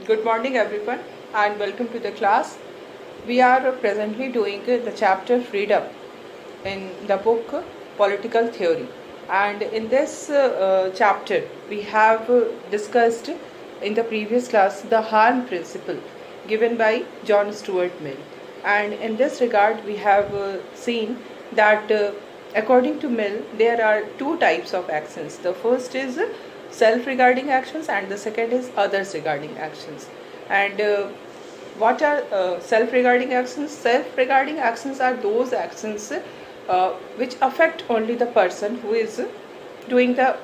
Good morning everyone and welcome to the class. We are presently doing the chapter Freedom in the book Political Theory, and in this chapter we have discussed in the previous class the harm principle given by John Stuart Mill, and in this regard we have seen that according to Mill there are two types of actions. The first is self-regarding actions and the second is others regarding actions. And what are self-regarding actions? Self-regarding actions are those actions which affect only the person who is doing the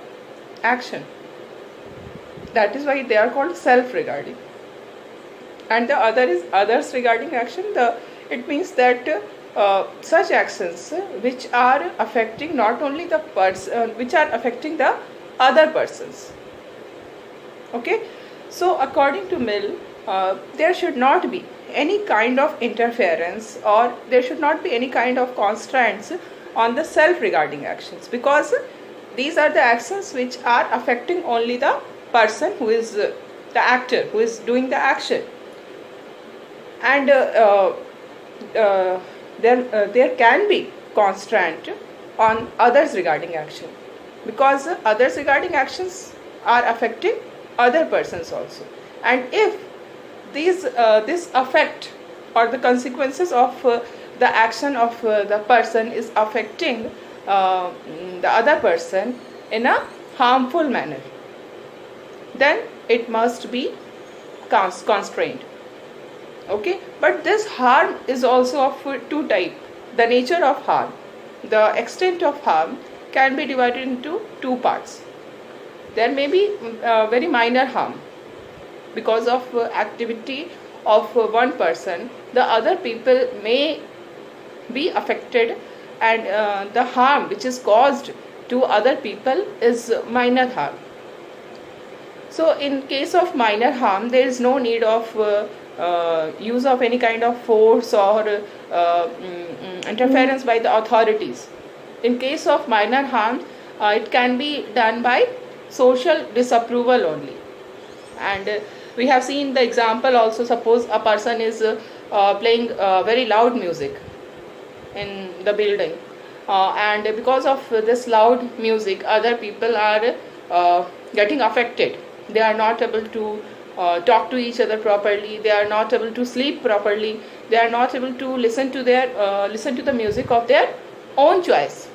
action. That is why they are called self-regarding. And the other is others regarding action. It means that such actions which are affecting not only the person, which are affecting the other persons. Okay, so according to Mill, there should not be any kind of interference or there should not be any kind of constraints on the self-regarding actions, because these are the actions which are affecting only the person who is the actor, who is doing the action. And there can be constraint on others regarding action, because others regarding actions are affecting other persons also. And if this effect or the consequences of the action of the person is affecting the other person in a harmful manner, then it must be constrained. Okay, but this harm is also of two types. The nature of harm, the extent of harm can be divided into two parts. There may be very minor harm because of activity of one person. The other people may be affected, and the harm which is caused to other people is minor harm. So in case of minor harm, there is no need of use of any kind of force or interference by the authorities. In case of minor harm, it can be done by social disapproval only. And we have seen the example also. Suppose a person is playing very loud music in the building, and because of this loud music, other people are getting affected. They are not able to talk to each other properly. They are not able to sleep properly. They are not able to listen to the music of their own choice.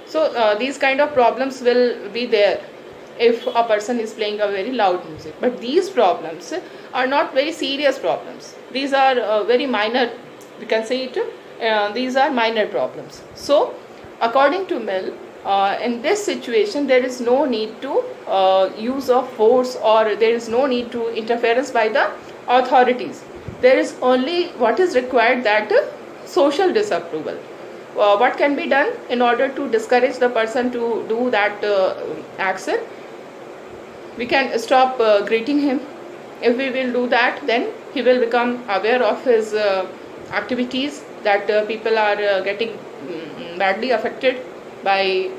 So these kind of problems will be there if a person is playing a very loud music. But these problems are not very serious problems. These are very minor, we can say it, these are minor problems. So according to Mill, in this situation there is no need to use of force, or there is no need to interference by the authorities. There is only what is required, that social disapproval. What can be done in order to discourage the person to do that action? We can stop greeting him. If we will do that, then he will become aware of his activities, that people are getting badly affected by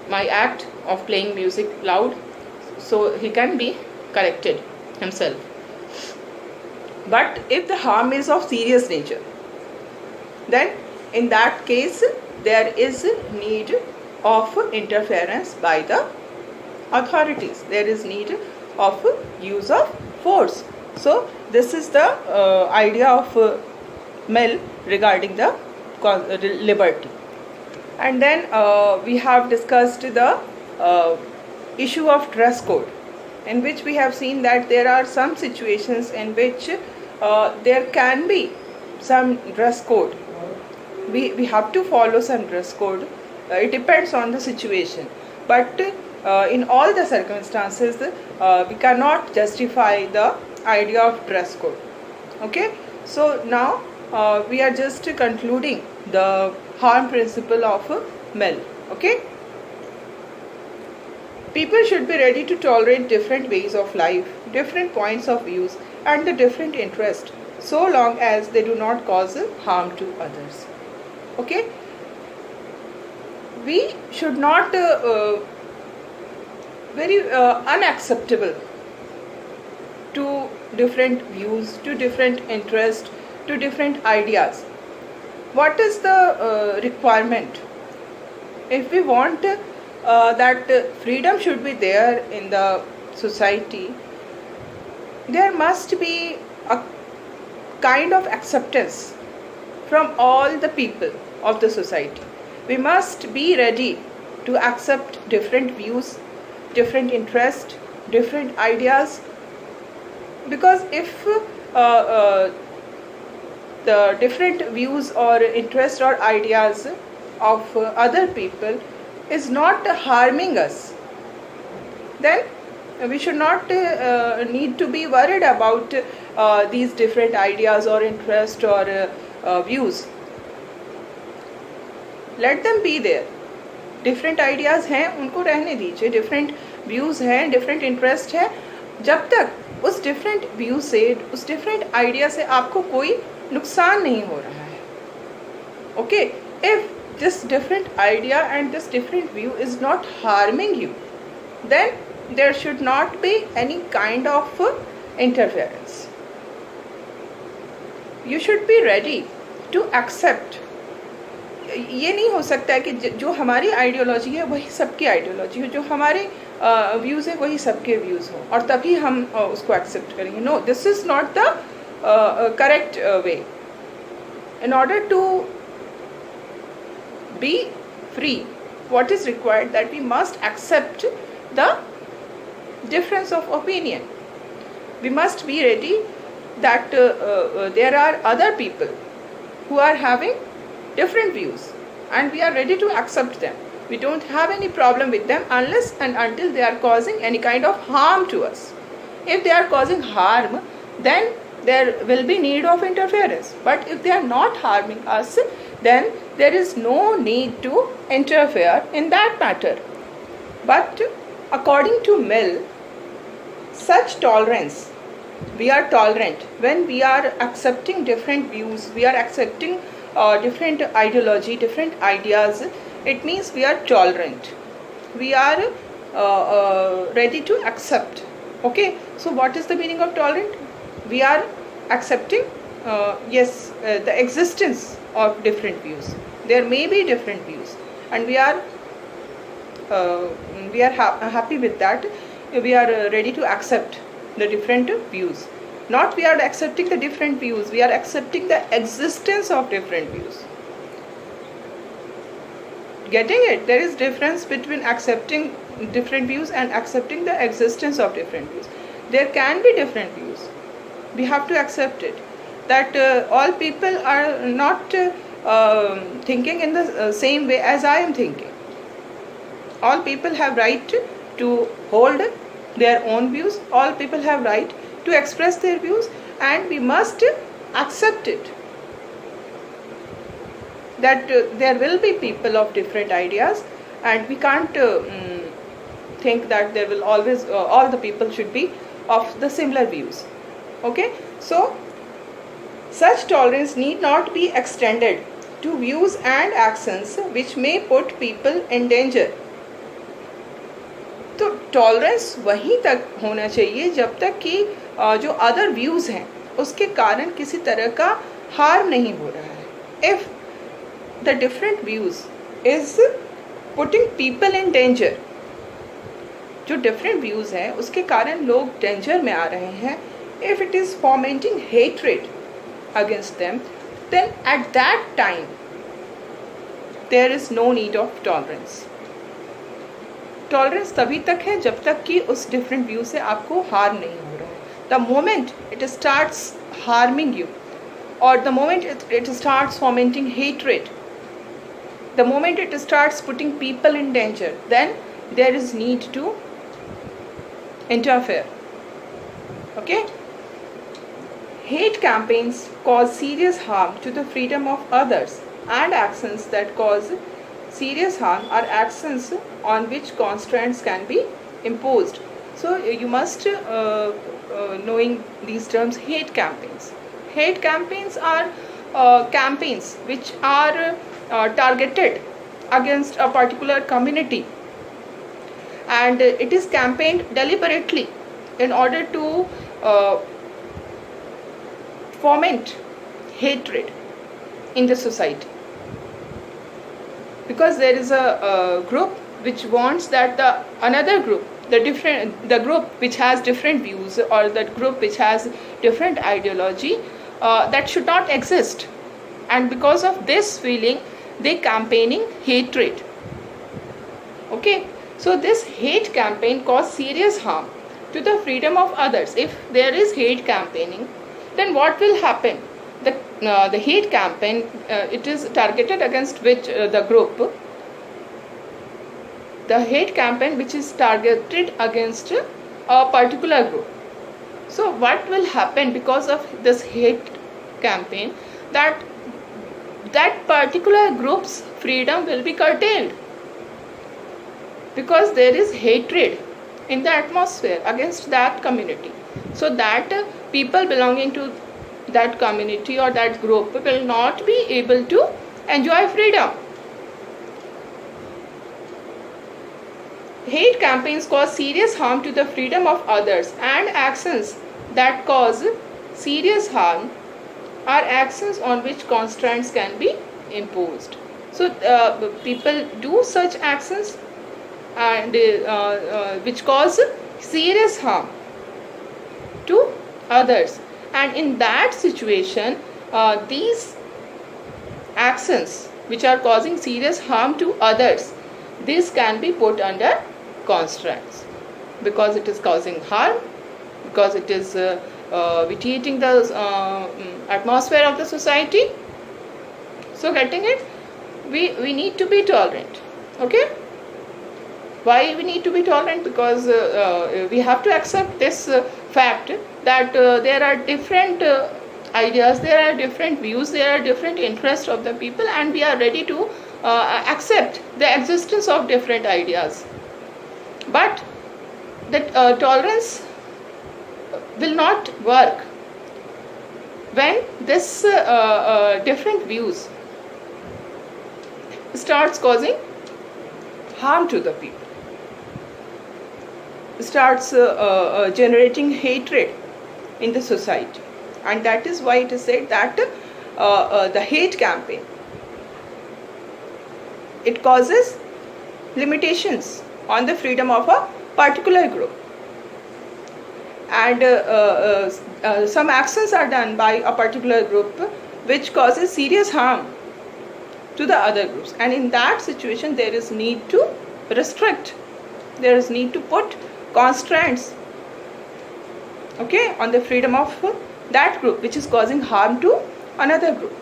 my act of playing music loud, so he can be corrected himself. But if the harm is of serious nature, then in that case there is need of interference by the authorities. There is need of use of force. So this is the idea of Mill regarding the liberty. And then we have discussed the issue of dress code, in which we have seen that there are some situations in which there can be some dress code. We have to follow some dress code. It depends on the situation. But in all the circumstances, we cannot justify the idea of dress code. Okay, so now we are just concluding the harm principle of Mill. Okay, people should be ready to tolerate different ways of life, different points of views, and the different interests, so long as they do not cause harm to others. Okay, we should not very unacceptable different views, to different interests, to different ideas. What is the requirement? If we want that freedom should be there in the society, there must be a kind of acceptance from all the people of the society. We must be ready to accept different views, different interests, different ideas, because if the different views or interests or ideas of other people is not harming us, then we should not need to be worried about these different ideas or interests or views. Let them be there. Different ideas हैं उनको रहने दीजिए, different views हैं, different interest है, जब तक उस different view से, उस डिफरेंट आइडिया से आपको कोई नुकसान नहीं हो रहा है. Okay, if this different idea and this different view is not harming you, then there should not be any kind of interference. You should be ready to accept. ये नहीं हो सकता है कि जो हमारी आइडियोलॉजी है वही सबकी आइडियोलॉजी हो, जो हमारे व्यूज़ है वही सबके व्यूज़ हो और तभी हम उसको एक्सेप्ट करेंगे. No, this is not the correct way. In order to be free, what is required, that we must accept the difference of opinion. We must be ready that there are other people who are having different views and we are ready to accept them. We don't have any problem with them unless and until they are causing any kind of harm to us. If they are causing harm, then there will be need of interference. But if they are not harming us, then there is no need to interfere in that matter. But according to Mill, such tolerance, we are tolerant when we are accepting different views, we are accepting different ideology, different ideas. It means we are tolerant, we are ready to accept. Okay, so what is the meaning of tolerant? We are accepting the existence of different views. There may be different views and we are happy with that. We are ready to accept the different views. Not we are accepting the different views, we are accepting the existence of different views. Getting it? There is difference between accepting different views and accepting the existence of different views. There can be different views. We have to accept it. That all people are not thinking in the same way as I am thinking. All people have right to hold their own views. All people have right to express their views and we must accept it. That there will be people of different ideas and we can't think that there will always all the people should be of the similar views. Okay, so such tolerance need not be extended to views and actions which may put people in danger. तो tolerance वहीं तक होना चाहिए जब तक कि जो other views हैं उसके कारण किसी तरह का हार्म नहीं हो रहा है. If the different views is putting people in danger, जो डिफरेंट व्यूज़ हैं उसके कारण लोग डेंजर में आ रहे हैं, if it is formatting hatred against them, then at that time there is no need of tolerance. Tolerance तभी तक है जब तक कि उस डिफरेंट व्यू से आपको हार्म नहीं हो रहा है. The moment it starts harming you और the moment it starts formatting hatred, the moment it starts putting people in danger, then there is need to interfere. Okay, hate campaigns cause serious harm to the freedom of others and actions that cause serious harm are actions on which constraints can be imposed. So you must knowing these terms, hate campaigns. Hate campaigns are campaigns which are targeted against a particular community and it is campaigned deliberately in order to foment hatred in the society, because there is a group which wants that the another group, the group which has different views, or that group which has different ideology, that should not exist, and because of this feeling they campaigning hatred. Okay, so this hate campaign cause serious harm to the freedom of others. If there is hate campaigning, then what will happen? The hate campaign, it is targeted against which the group, the hate campaign which is targeted against a particular group. So what will happen because of this hate campaign? That particular group's freedom will be curtailed, because there is hatred in the atmosphere against that community, so that people belonging to that community or that group will not be able to enjoy freedom. Hate campaigns cause serious harm to the freedom of others, and actions that cause serious harm are actions on which constraints can be imposed. So people do such actions and which cause serious harm to others, and in that situation these actions which are causing serious harm to others, this can be put under constraints, because it is causing harm, because it is vitiating the atmosphere of the society. So getting it, we need to be tolerant. Okay, why we need to be tolerant? Because we have to accept this fact that there are different ideas, there are different views, there are different interests of the people, and we are ready to accept the existence of different ideas. But that tolerance will not work when this different views starts causing harm to the people, starts generating hatred in the society. And that is why it is said that the hate campaign, it causes limitations on the freedom of a particular group, and some actions are done by a particular group which causes serious harm to the other groups, and in that situation there is need to restrict, there is need to put constraints, okay, on the freedom of that group which is causing harm to another group.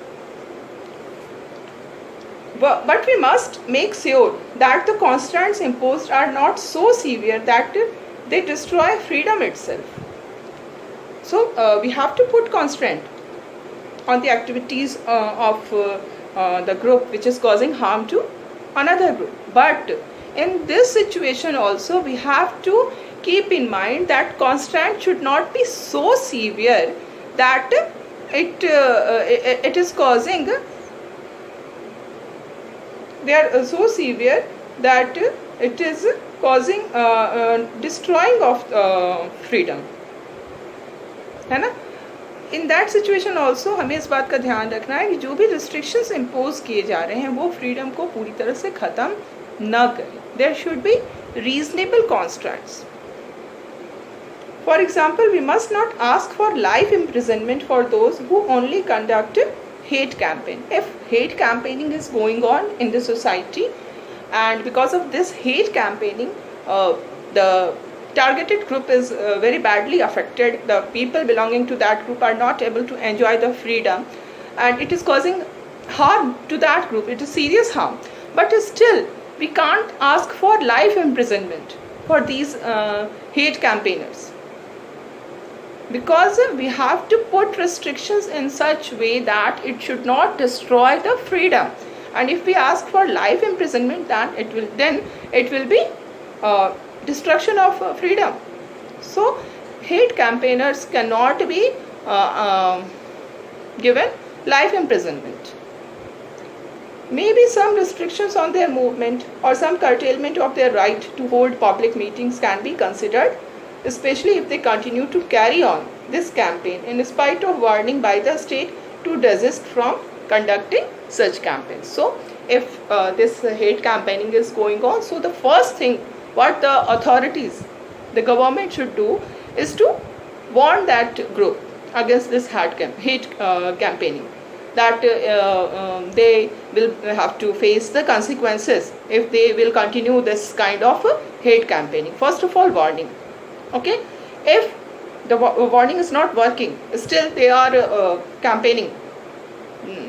But we must make sure that the constraints imposed are not so severe that they destroy freedom itself. So we have to put constraint on the activities of the group which is causing harm to another group. But in this situation also we have to keep in mind that constraint should not be so severe that it is causing, they are so severe that it is causing destroying of freedom, है ना. In that situation also हमें इस बात का ध्यान रखना है कि जो भी रिस्ट्रिक्शंस इम्पोज किए जा रहे हैं वो फ्रीडम को पूरी तरह से ख़त्म न करें. There should be reasonable constraints. For example, we must not ask for life imprisonment for those who only conduct hate campaign. If hate campaigning is going on in the society, and because of this hate campaigning the targeted group is very badly affected, the people belonging to that group are not able to enjoy the freedom, and it is causing harm to that group, it is serious harm. But still we can't ask for life imprisonment for these hate campaigners, because we have to put restrictions in such way that it should not destroy the freedom. And if we ask for life imprisonment, then it will be destruction of freedom. So hate campaigners cannot be given life imprisonment. Maybe some restrictions on their movement or some curtailment of their right to hold public meetings can be considered especially if they continue to carry on this campaign in spite of warning by the state to desist from conducting such campaigns. So if this hate campaigning is going on, so the first thing what the authorities, the government should do is to warn that group against this hate campaigning, that they will have to face the consequences if they will continue this kind of hate campaigning. First of all, warning. Okay, if the warning is not working, still they are campaigning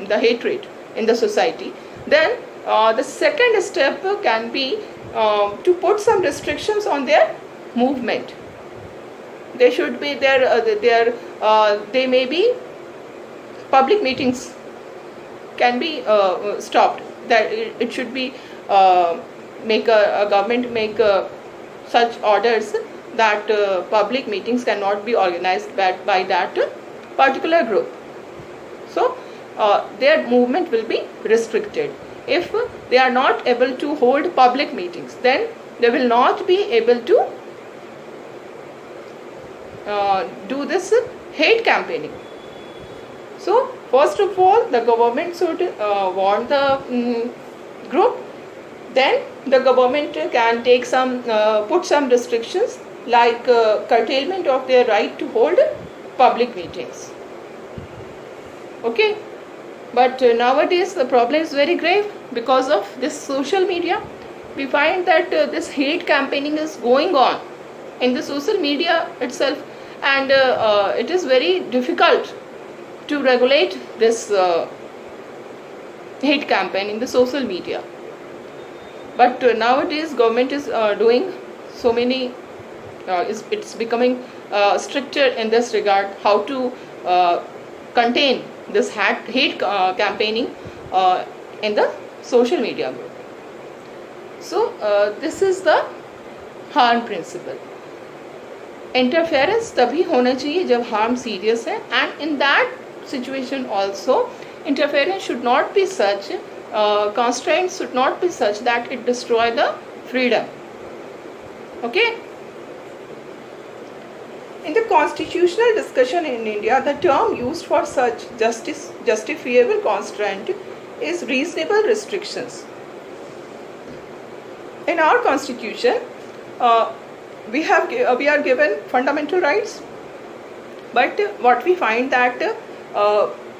the hatred in the society, then the second step can be to put some restrictions on their movement. They should be there. They may be public meetings can be stopped. That it should be make a government make such orders that public meetings cannot be organized by that particular group. So their movement will be restricted. If they are not able to hold public meetings, then they will not be able to do this hate campaigning. So first of all, the government should warn the group. Then the government can take some put some restrictions like curtailment of their right to hold public meetings. Okay, but nowadays the problem is very grave because of this social media. We find that this hate campaigning is going on in the social media itself, and it is very difficult to regulate this hate campaign in the social media. But nowadays government is doing so many, it's becoming stricter in this regard, how to contain this hate campaigning in the social media group. So this is the harm principle. Interference तभी होना चाहिए जब harm serious है, and in that situation also interference should not be such, constraints should not be such that it destroy the freedom. Okay. In the constitutional discussion in India, the term used for such justifiable constraint is reasonable restrictions. In our constitution, we are given fundamental rights, but what we find that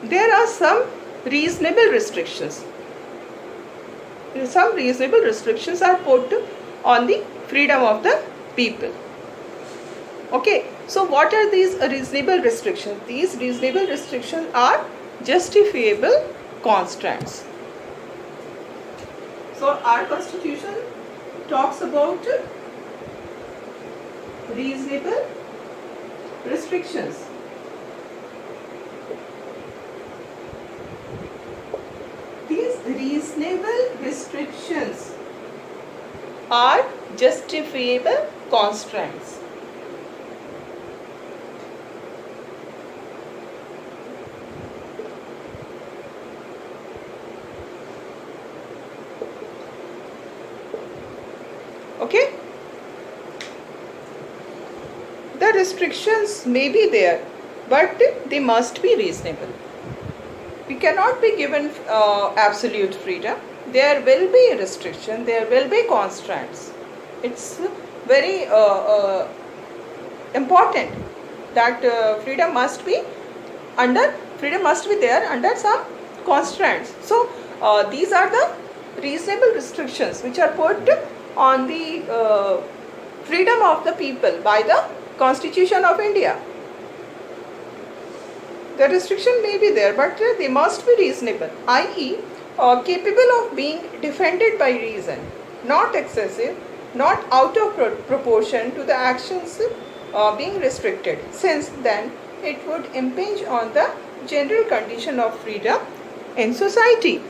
there are some reasonable restrictions. Some reasonable restrictions are put on the freedom of the people. Okay, so what are these reasonable restrictions? These reasonable restrictions are justifiable constraints. So our constitution talks about reasonable restrictions. These reasonable restrictions are justifiable constraints. Okay? The restrictions may be there, but they must be reasonable. We cannot be given absolute freedom. There will be restriction, there will be constraints. It's very important that freedom must be there under some constraints. So these are the reasonable restrictions which are put on the freedom of the people by the Constitution of India. The restriction may be there, but they must be reasonable, i.e. Capable of being defended by reason, not excessive, not out of proportion to the actions being restricted, since then it would impinge on the general condition of freedom in society.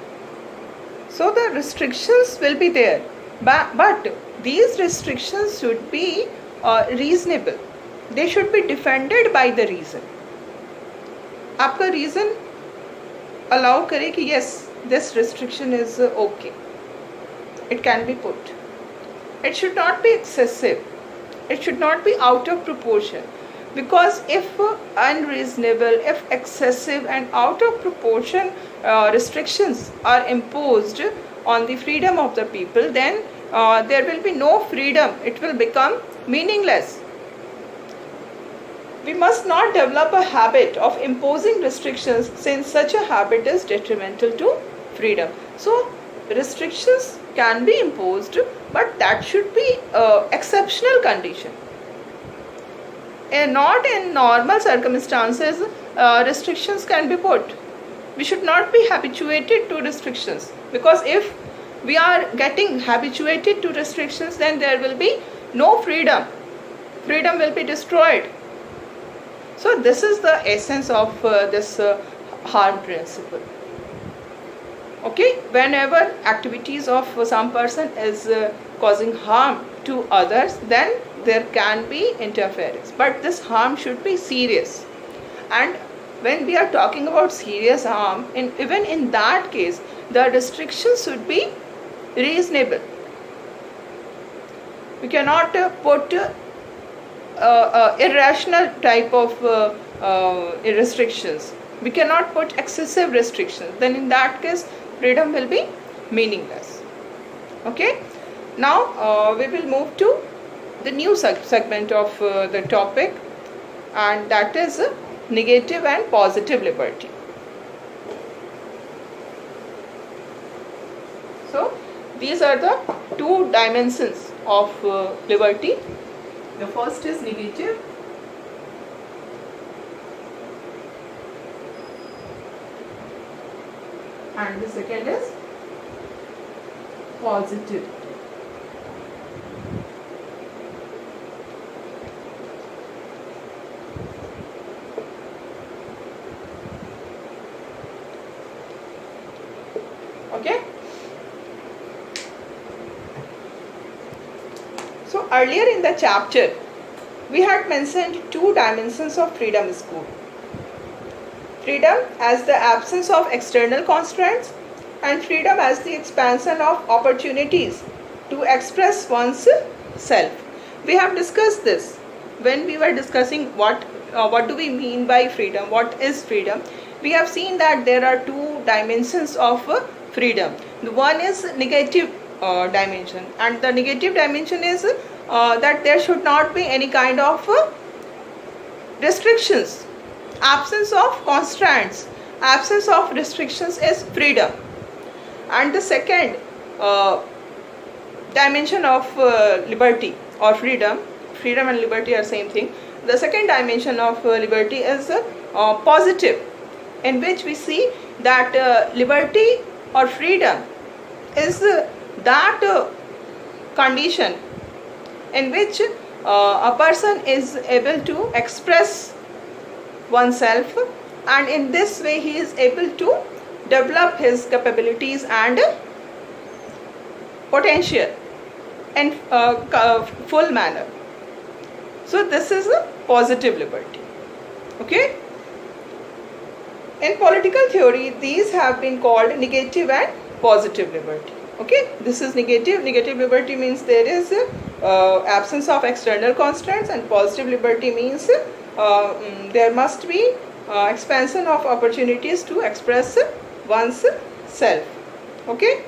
So the restrictions will be there, but these restrictions should be reasonable. They should be defended by the reason. आपका reason allow करे कि yes, this restriction is okay, it can be put. It should not be excessive. It should not be out of proportion, because if unreasonable, if excessive and out of proportion restrictions are imposed on the freedom of the people, then there will be no freedom. It will become meaningless. We must not develop a habit of imposing restrictions, since such a habit is detrimental to freedom. So restrictions can be imposed, but that should be exceptional condition. And not in normal circumstances restrictions can be put. We should not be habituated to restrictions, because if we are getting habituated to restrictions, then there will be no freedom. Freedom will be destroyed. So this is the essence of this harm principle. Okay, whenever activities of some person is causing harm to others, then there can be interference, but this harm should be serious. And when we are talking about serious harm, even in that case, the restrictions should be reasonable. We cannot put irrational type of restrictions. We cannot put excessive restrictions. Then in that case, freedom will be meaningless. Okay. Now we will move to the new segment of the topic, and that is negative and positive liberty. So these are the two dimensions of liberty. The first is negative, and the second is positive. Okay. So earlier in the chapter, we had mentioned two dimensions of freedom is good. Freedom as the absence of external constraints, and freedom as the expansion of opportunities to express one's self. We have discussed this when we were discussing what do we mean by freedom, what is freedom. We have seen that there are two dimensions of freedom. The one is negative dimension, and the negative dimension is that there should not be any kind of restrictions. Absence of constraints, absence of restrictions is freedom. And the second dimension of liberty or freedom and liberty are same thing. The second dimension of liberty is positive, in which we see that liberty or freedom is that condition in which a person is able to express oneself, and in this way he is able to develop his capabilities and potential in full manner. So this is a positive liberty. Okay. In political theory, these have been called negative and positive liberty. Okay, this is negative. Negative liberty means there is absence of external constraints, and positive liberty means there must be expansion of opportunities to express one's self. Okay.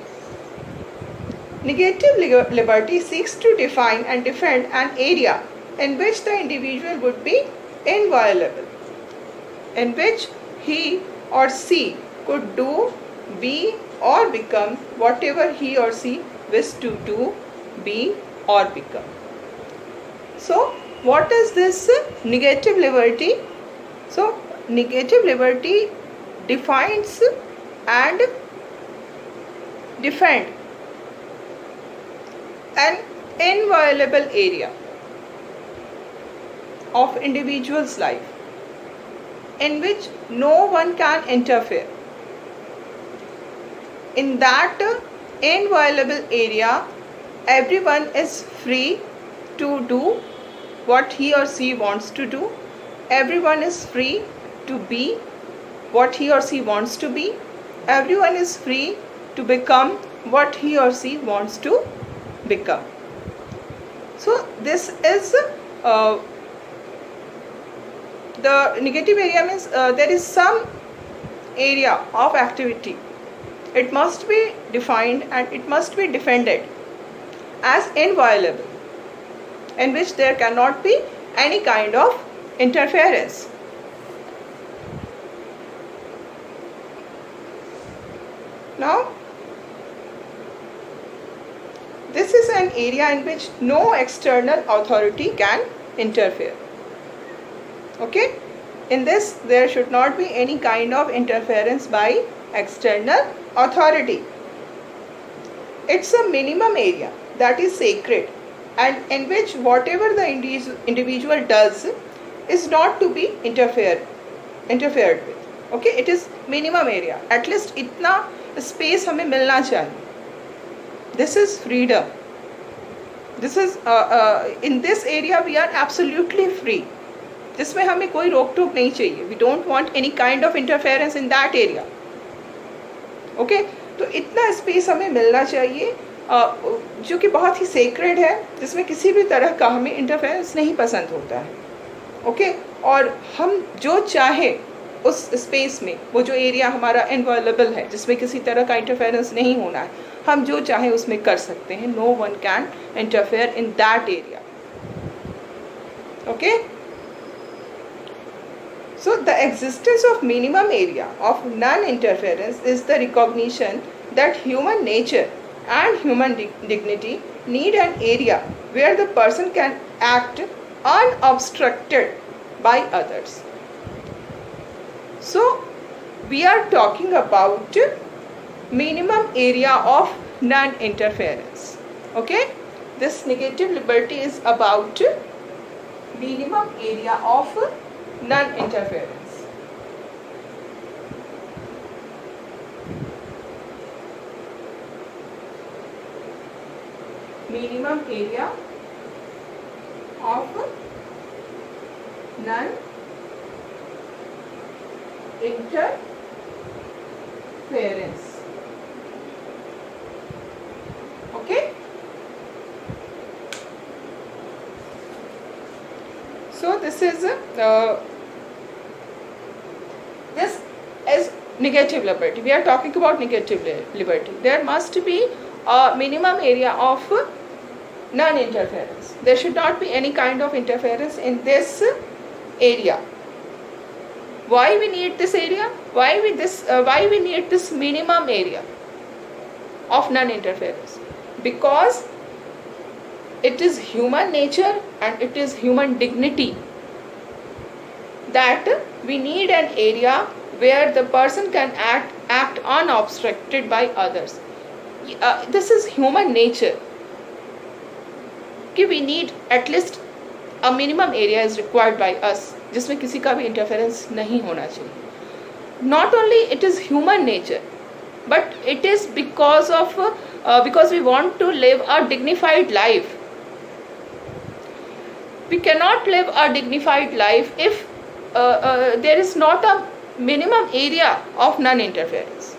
Negative liberty seeks to define and defend an area in which the individual would be inviolable, in which he or she could do, be or become whatever he or she wishes to do, be or become. So what is this negative liberty? So negative liberty defines and defend an inviolable area of individual's life in which no one can interfere. In that inviolable area, everyone is free to do what he or she wants to do. Everyone is free to be what he or she wants to be. Everyone is free to become what he or she wants to become. So this is the negative area means there is some area of activity. It must be defined and it must be defended as inviolable, in which there cannot be any kind of interference. Now, this is an area in which no external authority can interfere. Okay? In this, there should not be any kind of interference by external authority. It's a minimum area that is sacred and in which whatever the individual does is not to be interfered with. Okay? It is minimum area. At least itna space हमें मिलना चाहिए. This is freedom. This is in this area we are absolutely free. जिसमें हमें कोई रोक टोक नहीं चाहिए. We don't want any kind of interference in that area. Okay? तो इतना स्पेस हमें मिलना चाहिए जो कि बहुत ही सेक्रेड है, जिसमें किसी भी तरह का हमें इंटरफेरेंस नहीं पसंद होता है. ओके? और हम जो चाहे उस स्पेस में, वो जो एरिया हमारा इनवायलेबल है, जिसमें किसी तरह का इंटरफेरेंस नहीं होना है, हम जो चाहे उसमें कर सकते हैं. No one can interfere in that area. Okay? So the existence of minimum area of non-interference is the recognition that human nature and human dignity need an area where the person can act unobstructed by others. So we are talking about minimum area of non-interference. Okay? This negative liberty is about minimum area of non-interference. Minimum area of non-interference. Okay? So this is this is negative liberty. We are talking about negative liberty. There must be a minimum area of non-interference. There should not be any kind of interference in this area. Why we need this area? Why we need this minimum area of non-interference? Because it is human nature and it is human dignity that we need an area where the person can act unobstructed by others. This is human nature. कि we need at least a minimum area is required by us, जिसमें किसी का भी interference नहीं होना चाहिए. Not only it is human nature, but it is because we want to live a dignified life. We cannot live a dignified life if there is not a minimum area of non-interference.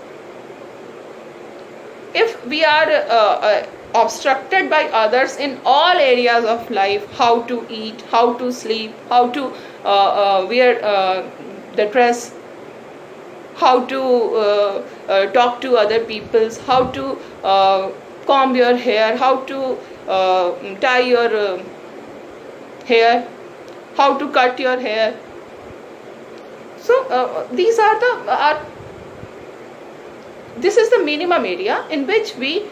If we are obstructed by others in all areas of life, how to eat, how to sleep, how to wear the dress, how to talk to other peoples, how to comb your hair, how to tie your hair, how to cut your hair. So these are this is the minimum area in which we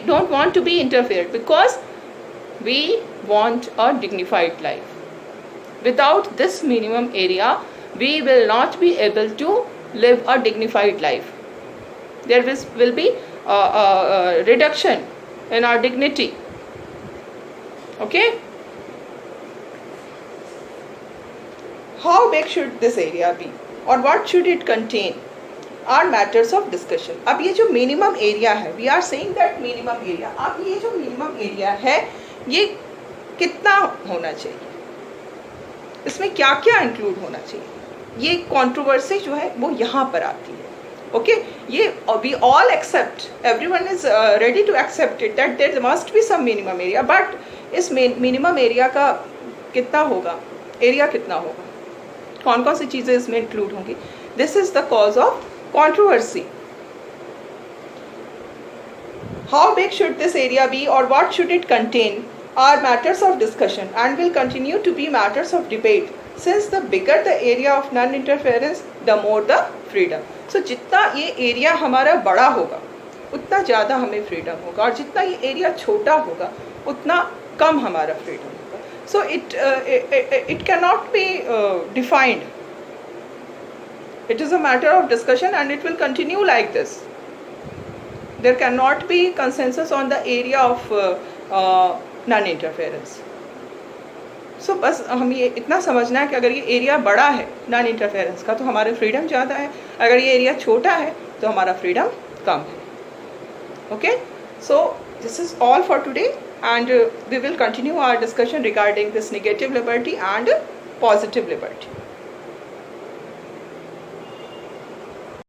don't want to be interfered, because we want a dignified life. Without this minimum area, we will not be able to live a dignified life. There will be a reduction in our dignity. Okay? How big should this area be, or what should it contain, are matters of discussion. अब ये जो minimum area है, we are saying that minimum area, अब ये जो minimum area है, ये कितना होना चाहिए, इसमें क्या क्या इंक्लूड होना चाहिए, ये कंट्रोवर्सी जो है वो यहाँ पर आती है. ओके ये we all accept, everyone is ready to accept it that there must be some minimum area, but इस मिनिमम एरिया का कितना होगा, एरिया कितना होगा, कौन कौन सी चीज़ें इसमें इंक्लूड होंगी, this is the cause of controversy. How big should this area be or what should it contain are matters of discussion and will continue to be matters of debate, since the bigger the area of non-interference, the more the freedom. So जितना ये area हमारा बड़ा होगा उतना ज़्यादा हमें freedom होगा, और जितना ये एरिया छोटा होगा उतना कम हमारा फ्रीडम होगा. So it cannot be defined. It is a matter of discussion and it will continue like this. There cannot be consensus on the area of non-interference. So बस हम ये इतना समझना है कि अगर ये एरिया बड़ा है नॉन इंटरफेरेंस का तो हमारे फ्रीडम ज़्यादा है, अगर ये एरिया छोटा है तो हमारा फ्रीडम कम है. Okay, so this is all for today and we will continue our discussion regarding this negative liberty and positive liberty.